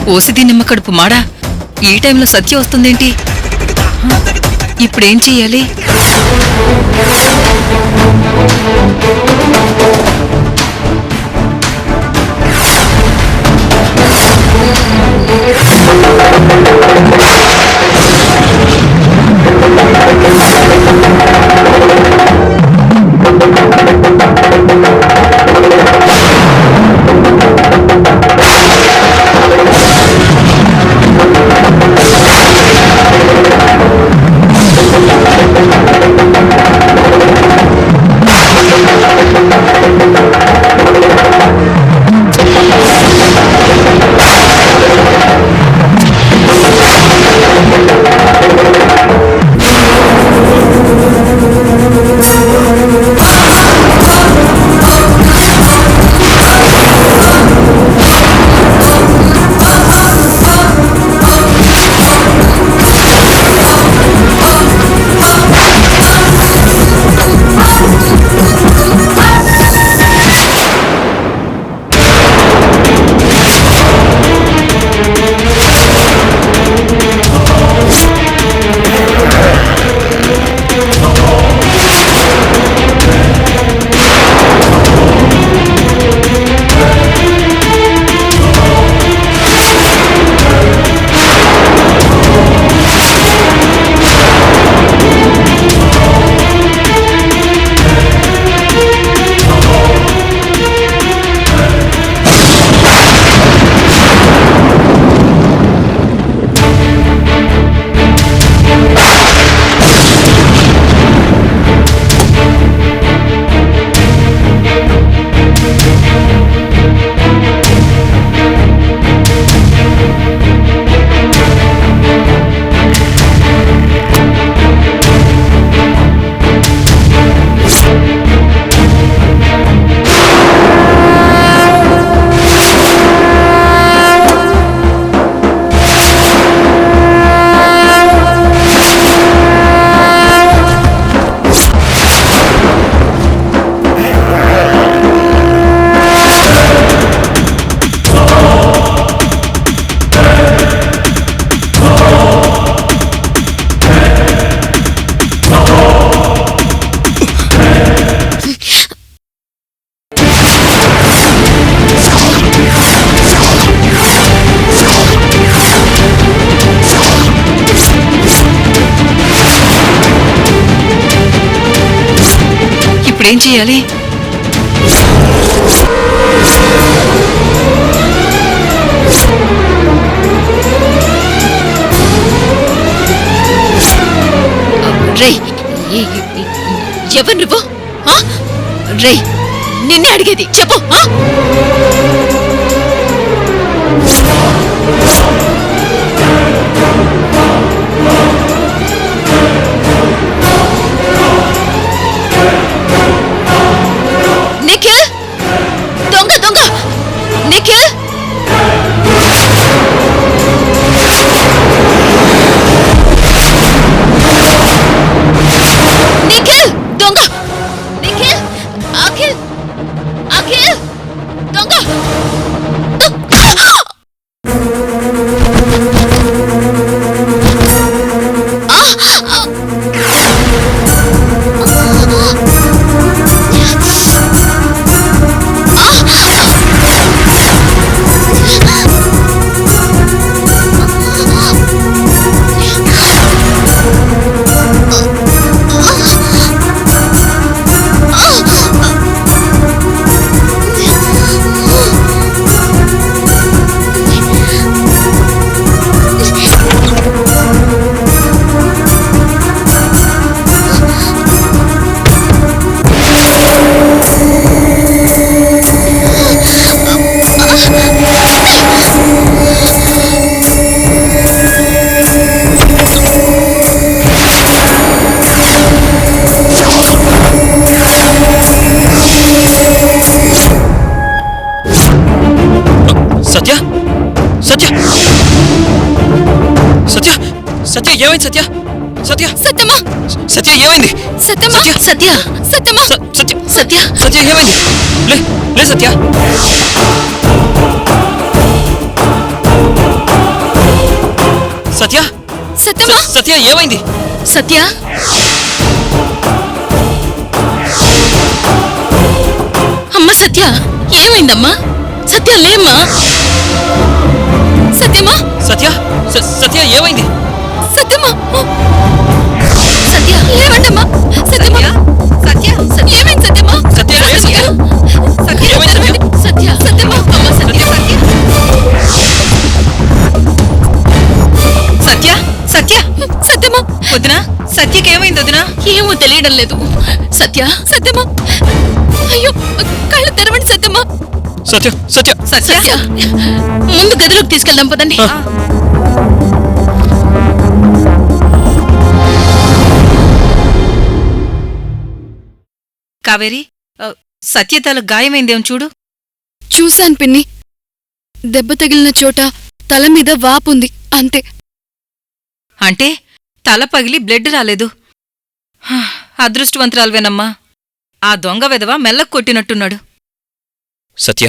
ఓసిది నిమ్మ కడుపు మాడా, ఈ టైంలో సత్య వస్తుందేంటి? ఇప్పుడేం చెయ్యాలి? ఇప్పుడేం చెయ్యాలి? రేయ్, ఎవరు నువ్వు? రేయ్, నిన్నే అడిగేది, చెప్పు. నిఖిల్, దొంగ దొంగ నిఖిల్! నిఖిల్ దొంగ! నిఖిల్! అఖిల్! అఖిల్ దొంగ! సత్య సత్య సత్య సత్య ఏమైంది? సత్య సత్య సత్యమా సత్య ఏమైంది? సత్యమా సత్య సత్యమా సత్య సత్య సత్య ఏమైంది? లే లే సత్య సత్య ఏమైంది? సత్య అమ్మ సత్య ఏమైందమ్మా? సత్య లేమ్మా. సత్యమా సత్య సత్య ఏమైంది? సత్యమా సత్య లేవండమ్మా. సత్యమా సత్య ఏమైంది? సత్యమా సత్య లే సత్య. సత్య ఏమైంది సత్య? సత్య సత్యమా అమ్మ సత్య సత్య సత్య సత్యమా వదినా, సత్యకేమైంది వదినా? ఏమో తెలియడం లేదు. సత్య సత్యమా అయ్యో కళ్ళు తెరవండి సత్యమా. సత్య సత్య సత్య సత్య ముందు గదిలోకి తీసుకెళ్దాం పదండి. కావేరి, సత్య తల గాయమైందేం చూడు. చూశాను పిన్ని. దెబ్బ తగిలిన చోట తల మీద వాపుంది అంతే. అంటే తల పగిలి బ్లడ్ రాలేదు. హా, అదృష్టవంతురాలువేనమ్మా. ఆ దొంగ వెధవ మెల్లకు కొట్టినట్టున్నాడు. సత్య,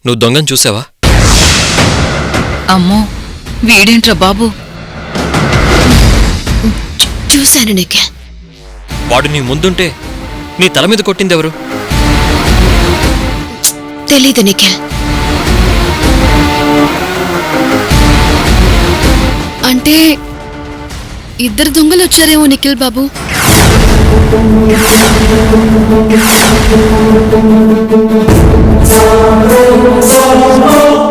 నువ్వు దొంగను చూసావా? అమ్మో, వీడేంట్రా బాబు? చూశాను నిఖిల్. వాడు నీ ముందుంటే నీ తల మీద కొట్టిందెవరు? తెలీదు నిఖిల్. అంటే ఇద్దరు దొంగలు వచ్చారేమో నిఖిల్ బాబు.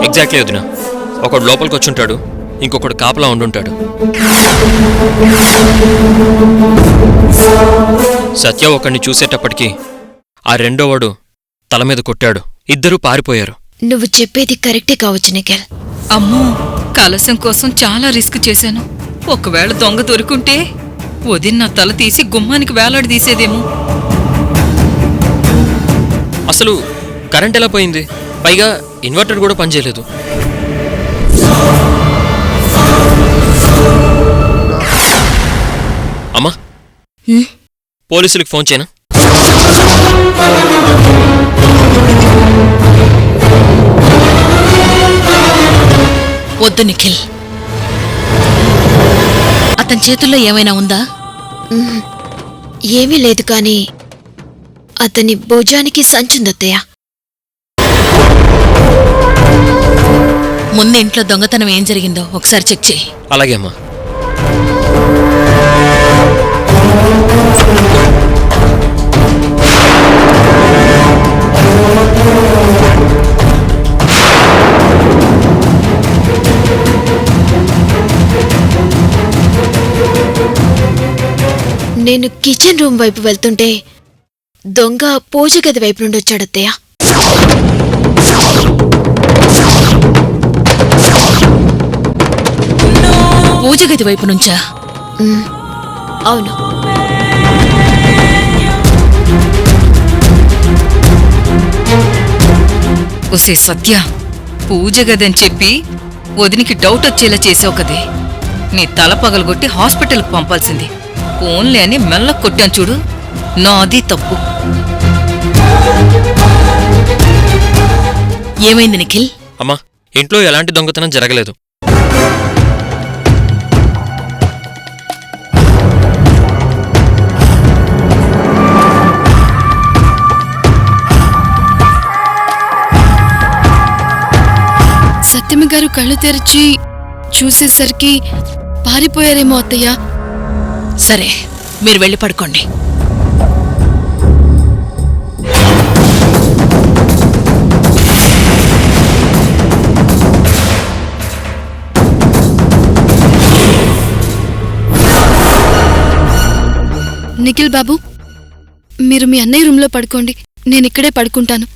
ఎగ్జాక్ట్లీ వదినా. ఒకడు లోపలికి వచ్చుంటాడు, ఇంకొకడు కాపలా ఉండుంటాడు. సత్య ఒకడిని చూసేటప్పటికి ఆ రెండోవాడు తల మీద కొట్టాడు. ఇద్దరూ పారిపోయారు. నువ్వు చెప్పేది కరెక్టే కావచ్చు నిఖిల్. అమ్మో, కలశం కోసం చాలా రిస్క్ చేశాను. ఒకవేళ దొంగ దొరుకుంటే వదిన నా తల తీసి గుమ్మానికి వేలాడదీసేదేమో. అసలు కరెంట్ ఎలా పోయింది? పైగా ఇన్వర్టర్ కూడా పనిచేయలేదు. అమ్మా, పోలీసులకు ఫోన్ చేయనా? వద్దు నిఖిల్. అతని చేతుల్లో ఏమైనా ఉందా? ఏమీ లేదు కానీ అతని భోజానికి సంచుందత్తయ్య. ముందు ఇంట్లో దొంగతనం ఏం జరిగిందో ఒకసారి చెక్ చేయి. అలాగే అమ్మా. నేను కిచెన్ రూమ్ వైపు వెళ్తుంటే దొంగ పూజ గది వైపు నుండి వచ్చాడత్తయ్య. పూజ గది వైపు నుంచా? అవును. ఒసే సత్య, పూజ గదని చెప్పి వదినికి డౌట్ వచ్చేలా చేసావు కదే. నీ తల పగలగొట్టి హాస్పిటల్కి పంపాల్సింది. ఫోన్లే అని మెల్లకు కొట్టాను చూడు, నాది తప్పు. ఏమైంది నిఖిల్? అమ్మా, ఇంట్లో ఎలాంటి దొంగతనం జరగలేదు. సత్యమ్మ గారు కళ్ళు తెరిచి చూసేసరికి పారిపోయారేమో అత్తయ్య. సరే, మీరు వెళ్ళి పడుకోండి. నిఖిల్ బాబు, మీరు మీ అన్నయ్య రూమ్లో పడుకోండి. నేనిక్కడే పడుకుంటాను.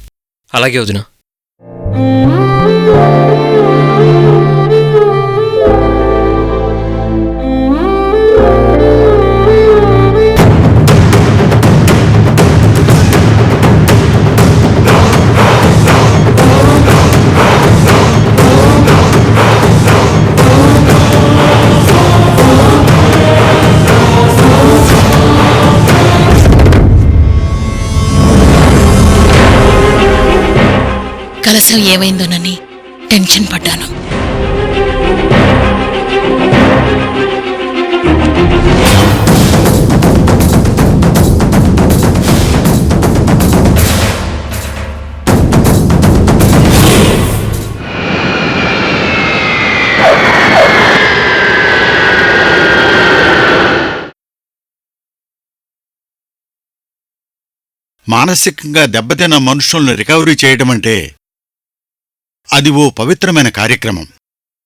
అలాగే వదినా. కలశం ఏమైందోనని టెన్షన్ పడ్డాను. మానసికంగా దెబ్బతిన్న మనుషుల్ని రికవరీ చేయడమంటే అది ఓ పవిత్రమైన కార్యక్రమం.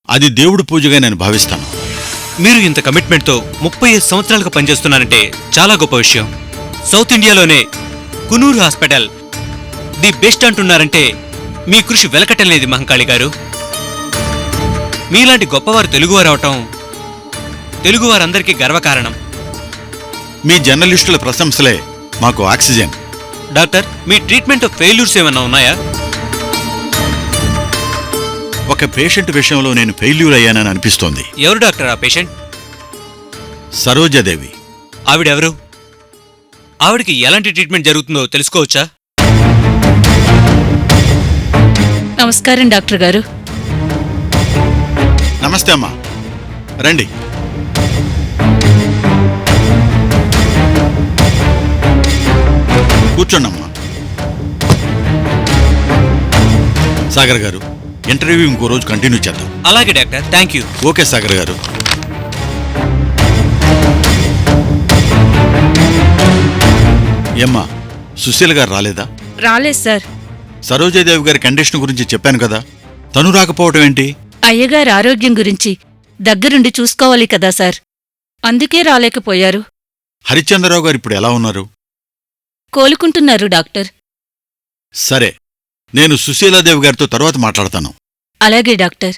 అది దేవుడి పూజగా నేను భావిస్తాను. మీరు ఇంత కమిట్మెంట్తో 35 సంవత్సరాలుగా పనిచేస్తున్నారంటే చాలా గొప్ప విషయం. సౌత్ ఇండియాలోనే కునూర్ హాస్పిటల్ ది బెస్ట్ అంటున్నారంటే మీ కృషి వెలకట్టలేనిది మహంకాళి గారు. మీలాంటి గొప్పవారు తెలుగువారు అవటం తెలుగువారందరికీ గర్వకారణం. మీ జర్నలిస్టుల ప్రశంసలే మాకు ఆక్సిజన్. డాక్టర్, మీ ట్రీట్మెంట్ ఫెయిల్యూర్స్ ఏమన్నా ఉన్నాయా? ఒక పేషెంట్ విషయంలో నేను ఫెయిల్యూర్ అయ్యానని అనిపిస్తోంది. ఎవరు డాక్టర్ ఆ పేషెంట్? సరోజాదేవి. ఆవిడెవరు? ఆవిడికి ఎలాంటి ట్రీట్మెంట్ జరుగుతుందో తెలుసుకోవచ్చా? నమస్కారం డాక్టర్ గారు. నమస్తే అమ్మా, రండి. కూర్చోండమ్మా. సాగర్ గారు, ఇంటర్వ్యూ ఇంకో రోజు కంటిన్యూ చేద్దాం. అలాగే doctor, thank you. Okay Sagar గారు. ఏమ్మా, సుశీల గారు రాలేదా? రాలేదు సార్. సరోజాదేవి గారి కండిషన్ గురించి చెప్పాను కదా, తను రాకపోవటం ఏంటి? అయ్యగారి ఆరోగ్యం గురించి దగ్గరుండి చూసుకోవాలి కదా సార్, అందుకే రాలేకపోయారు. హరిశ్చంద్రరావు గారు ఇప్పుడు ఎలా ఉన్నారు? కోలుకుంటున్నారు డాక్టర్. సరే, నేను సుశీలాదేవి గారితో తర్వాత మాట్లాడతాను. అలాగే డాక్టర్.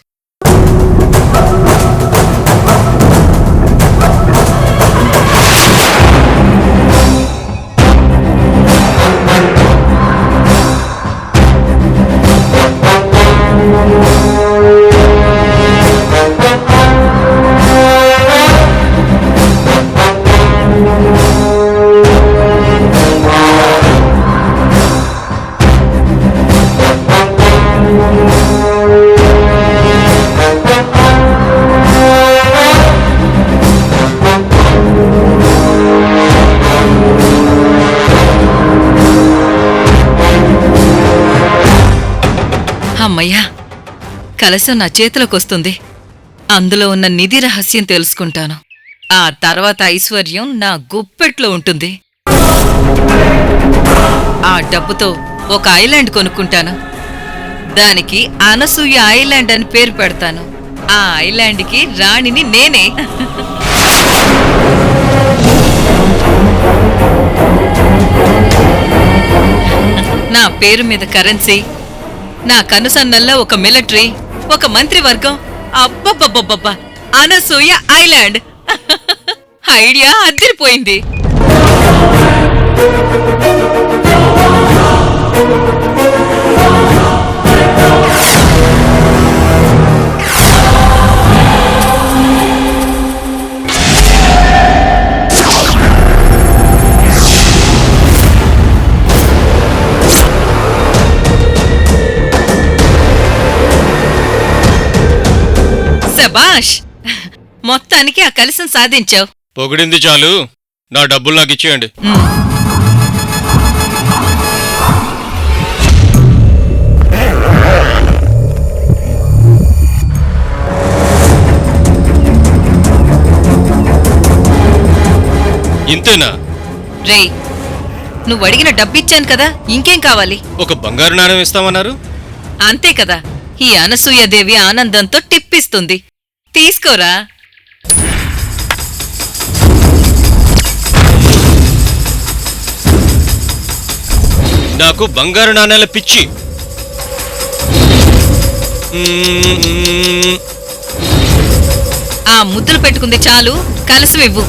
అమ్మయ్యా, కలశం నా చేతిలోకొస్తుంది. అందులో ఉన్న నిధి రహస్యం తెలుసుకుంటాను. ఆ తర్వాత ఐశ్వర్యం నా గుప్పెట్లో ఉంటుంది. ఆ డబ్బుతో ఒక ఐలాండ్ కొనుక్కుంటాను. దానికి అనసూయ ఐలాండ్ అని పేరు పెడతాను. ఆ ఐలాండ్కి రాణిని నేనే. నా పేరు మీద కరెన్సీ, నా కనుసన్నల్లో ఒక మిలిటరీ, ఒక మంత్రివర్గం. అబ్బబ్బబ్బబ్బబ్బా, అనసూయ ఐలాండ్. ఐడియా అదిరిపోయింది. శబాష్, మొత్తానికి ఆ కలశం సాధించావు. పొగిడింది చాలు, నా డబ్బులు నాకు ఇచ్చేయండి. ఇంతేనా? రేయ్, నువ్వు అడిగిన డబ్బిచ్చాను కదా, ఇంకేం కావాలి? ఒక బంగారు నాణెం ఇస్తామన్నారు. అంతే కదా, ఈ అనసూయదేవి ఆనందంతో టిప్పిస్తుంది. తీసుకోరా. నాకు బంగారు నాణేల పిచ్చి. ఆ ముద్దులు పెట్టుకుంది చాలు, కలసం ఇవ్వు.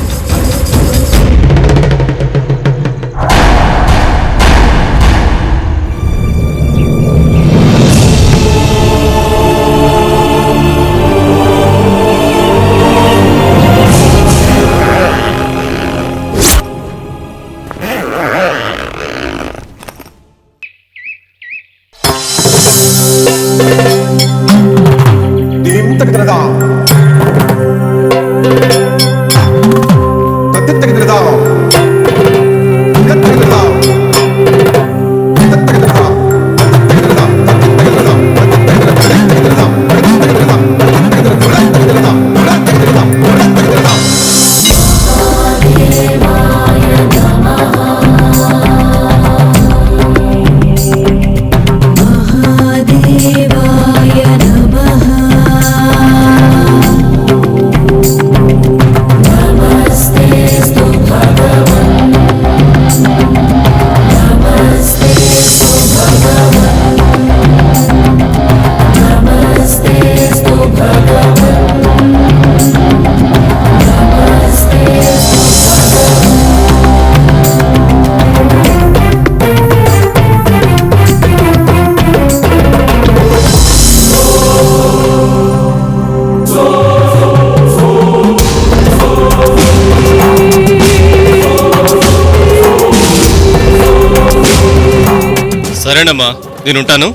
సరేనమ్మా నేనుంటాను.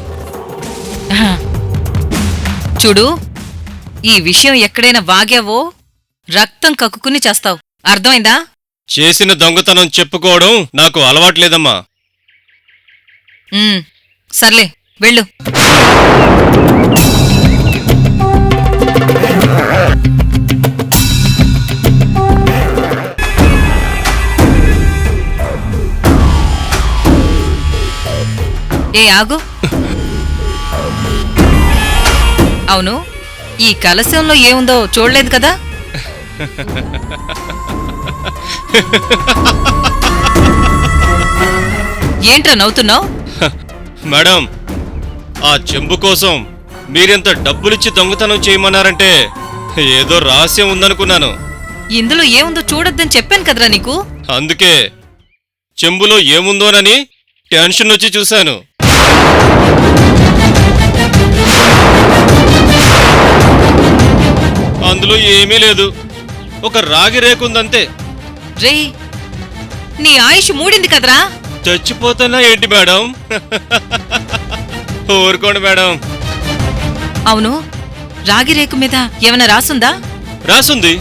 ఆహా. చూడు, ఈ విషయం ఎక్కడైనా వాగావో రక్తం కక్కుకుని చేస్తావు, అర్థమైందా? చేసిన దొంగతనం చెప్పుకోవడం నాకు అలవాట్లేదమ్మా. సర్లే వెళ్ళు. ఏ ఆగు. అవును, ఈ కలశంలో ఏముందో చూడలేదు కదా? ఏంట్రా నవ్వుతున్నావు? మేడం, ఆ చెంబు కోసం మీరెంత డబ్బులిచ్చి దొంగతనం చేయమన్నారంటే ఏదో రహస్యం ఉందనుకున్నాను. ఇందులో ఏముందో చూడొద్దని చెప్పాను కదరా నీకు. అందుకే చెంబులో ఏముందోనని టెన్షన్ వచ్చి చూశాను. అందులో ఏమీ లేదు, ఒక రాగి రేకుందంతే. రే, నీ ఆయుష్ మూడింది కదరా. చచ్చిపోతున్నా ఏంటి మేడం? ఊరుకోండి మేడం. అవును, రాగి రేకు మీద ఏమైనా రాసుందా? రాసుంది.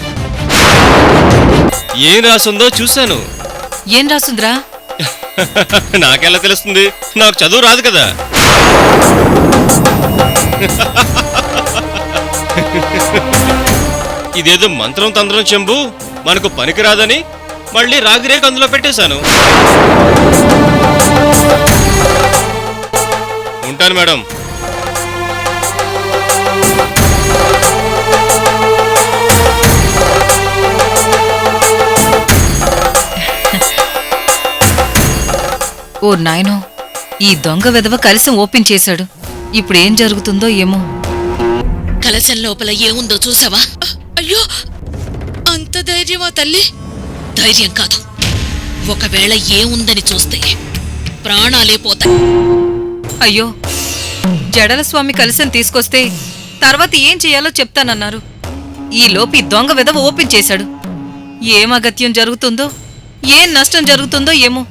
ఏం రాసుందో చూశాను. ఏం రాసుందిరా? నాకెలా తెలుస్తుంది? నాకు చదువు రాదు కదా. ఇదేదో మంత్రం తంత్రం చెంబు, మనకు పనికిరాదని మళ్ళీ రాగిరేకు అందులో పెట్టేశాను. ఉంటాను మేడం. ఓ నాయనో, ఈ దొంగ వెధవ కలశం ఓపెన్ చేశాడు. ఇప్పుడేం జరుగుతుందో ఏమో. కలశం లోపల ఏముందో చూసావా? అయ్యో, అంత ధైర్యమా తల్లి? ధైర్యం కాదు, ఒకవేళ ఏముందని చూస్తే ప్రాణాలే పోతాయి. అయ్యో, జడల స్వామి కలశం తీసుకొస్తే తర్వాత ఏం చేయాలో చెప్తానన్నారు. ఈ లోపు ఈ దొంగ వెధవ ఓపెన్ చేశాడు. ఏం అగత్యం జరుగుతుందో, ఏం నష్టం జరుగుతుందో ఏమో.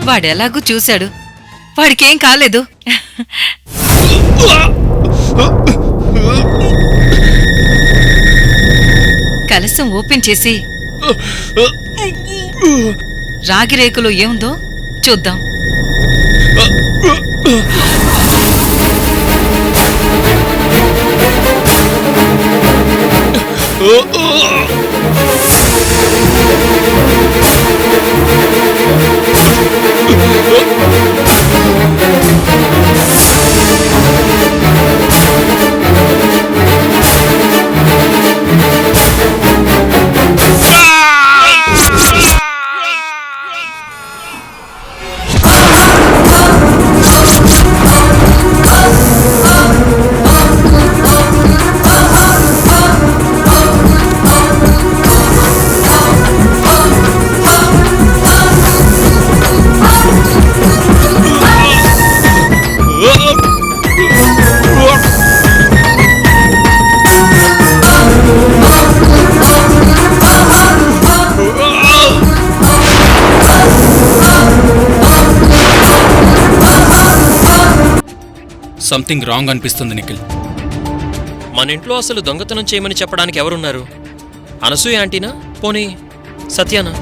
వాడెలాగూ చూశాడు, వాడికేం కాలేదు. కలశం ఓపెన్ చేసి రాగి రేకులో ఏముందో చూద్దాం. సంథింగ్ రాంగ్ అనిపిస్తుంది నిఖిల్. మన ఇంట్లో అసలు దొంగతనం చేయమని చెప్పడానికి ఎవరున్నారు? అనసూయ ఆంటీనా, పోనీ సత్యానా?